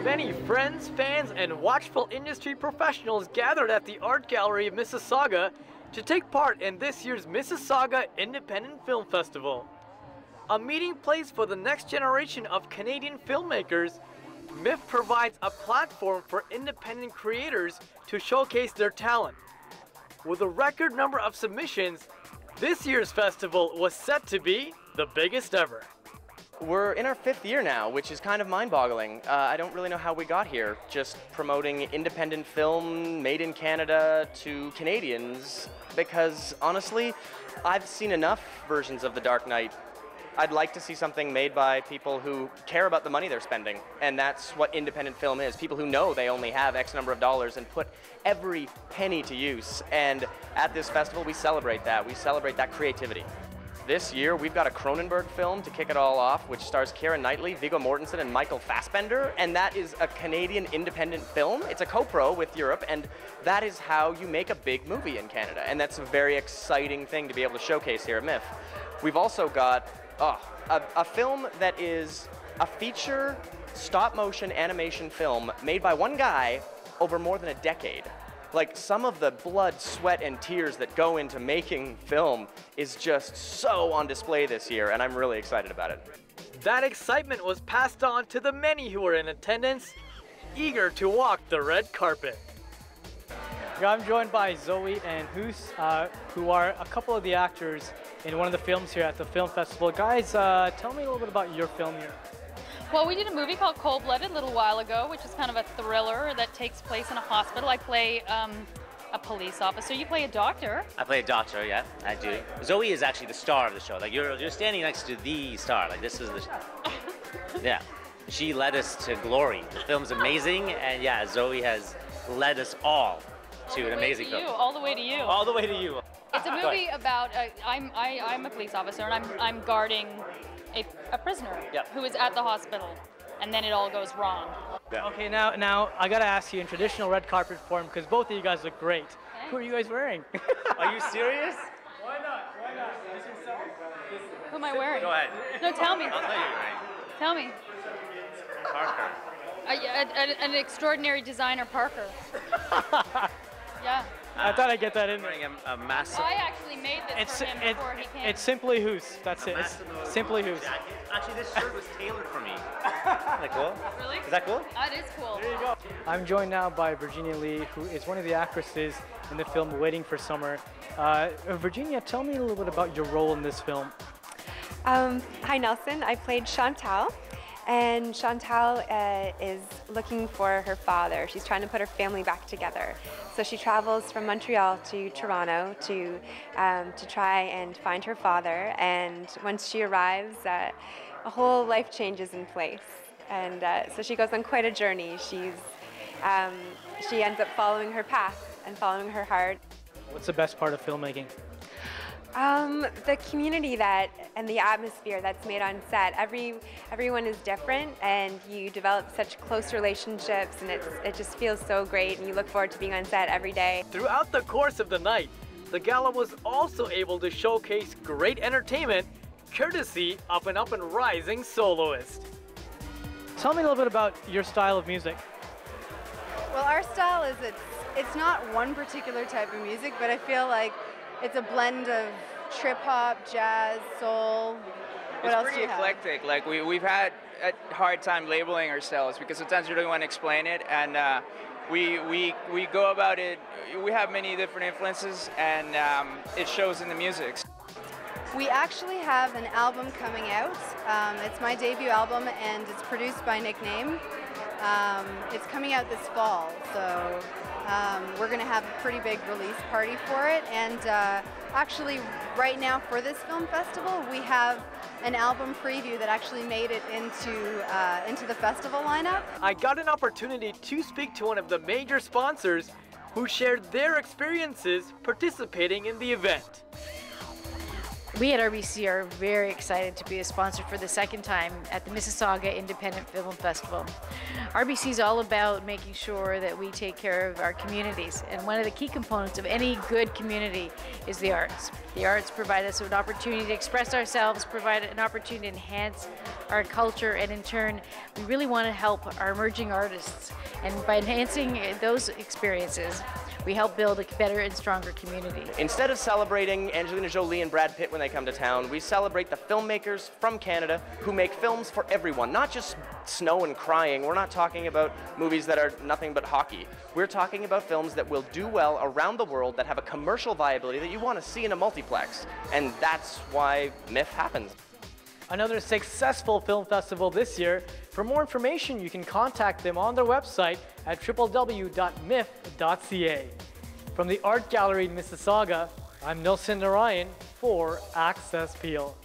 Many friends, fans, and watchful industry professionals gathered at the Art Gallery of Mississauga to take part in this year's Mississauga Independent Film Festival. A meeting place for the next generation of Canadian filmmakers, MIF provides a platform for independent creators to showcase their talent. With a record number of submissions, this year's festival was set to be the biggest ever. We're in our 5th year now, which is kind of mind-boggling. I don't really know how we got here, just promoting independent film made in Canada to Canadians, because honestly, I've seen enough versions of The Dark Knight. I'd like to see something made by people who care about the money they're spending, and that's what independent film is. People who know they only have X number of dollars and put every penny to use, and at this festival we celebrate that. We celebrate that creativity. This year, we've got a Cronenberg film to kick it all off, which stars Keira Knightley, Viggo Mortensen, and Michael Fassbender, and that is a Canadian independent film. It's a co-pro with Europe, and that is how you make a big movie in Canada, and that's a very exciting thing to be able to showcase here at MIF. We've also got a film that is a feature stop-motion animation film made by one guy over more than a decade. Like, some of the blood, sweat, and tears that go into making film is just so on display this year, and I'm really excited about it. That excitement was passed on to the many who were in attendance, eager to walk the red carpet. I'm joined by Zoe and Hoos, who are a couple of the actors in one of the films here at the film festival. Guys, tell me a little bit about your film here. Well, we did a movie called Cold-Blooded a little while ago, which is kind of a thriller that takes place in a hospital. I play a police officer. You play a doctor. I play a doctor, yeah, I do. Zoe is actually the star of the show. Like, you're standing next to the star. Like, this is the yeah. She led us to glory. The film's amazing, and yeah, Zoe has led us all to an amazing film. All the way to you. All the way to you. It's a movie about, I'm a police officer, and I'm guarding a prisoner who is at the hospital, and then it all goes wrong. Yeah. Okay, now I gotta ask you in traditional red carpet form, because both of you guys look great. Who are you guys wearing? Are you serious? Why not? Why not? Is yourself? Who am I wearing? Go ahead. No, tell me. I'll tell you, right? Tell me. Parker. An extraordinary designer, Parker. Yeah. I thought I'd get that in there. Wearing a massive. I actually made this for him before he came. It's simply Hoos. That's it. It's simply Hoos. Actually, this shirt was tailored for me. Isn't that cool? Really? Is that cool? That is cool. There you go. I'm joined now by Virginia Lee, who is one of the actresses in the film Waiting for Summer. Virginia, tell me a little bit about your role in this film. Hi Nelson, I played Chantal, and Chantal is looking for her father. She's trying to put her family back together. So she travels from Montreal to Toronto to try and find her father, and once she arrives, a whole life changes in place. And so she goes on quite a journey. She ends up following her path and following her heart. What's the best part of filmmaking? The community and the atmosphere that's made on set. Everyone is different, and you develop such close relationships, and it just feels so great, and you look forward to being on set every day. Throughout the course of the night, the gala was also able to showcase great entertainment courtesy of an up-and-rising soloist. Tell me a little bit about your style of music. Well, our style is it's not one particular type of music, but I feel like it's a blend of trip-hop, jazz, soul. What else do you have? It's pretty eclectic. Like, we've had a hard time labeling ourselves because sometimes we don't want to explain it, and we go about it. We have many different influences, and it shows in the music. We actually have an album coming out. It's my debut album, and it's produced by Nick Name. It's coming out this fall, so we're going to have a pretty big release party for it. And actually, right now for this film festival, we have an album preview that actually made it into the festival lineup. I got an opportunity to speak to one of the major sponsors who shared their experiences participating in the event. We at RBC are very excited to be a sponsor for the second time at the Mississauga Independent Film Festival. RBC is all about making sure that we take care of our communities, and one of the key components of any good community is the arts. The arts provide us with an opportunity to express ourselves, provide an opportunity to enhance our culture, and in turn, we really want to help our emerging artists. And by enhancing those experiences, we help build a better and stronger community. Instead of celebrating Angelina Jolie and Brad Pitt when they come to town, we celebrate the filmmakers from Canada who make films for everyone, not just snow and crying. We're not talking about movies that are nothing but hockey. We're talking about films that will do well around the world, that have a commercial viability that you want to see in a multiplex. And that's why MIF happens. Another successful film festival this year. For more information, you can contact them on their website at www.mif.ca. From the Art Gallery in Mississauga, I'm Nilsen Narayan for Access Peel.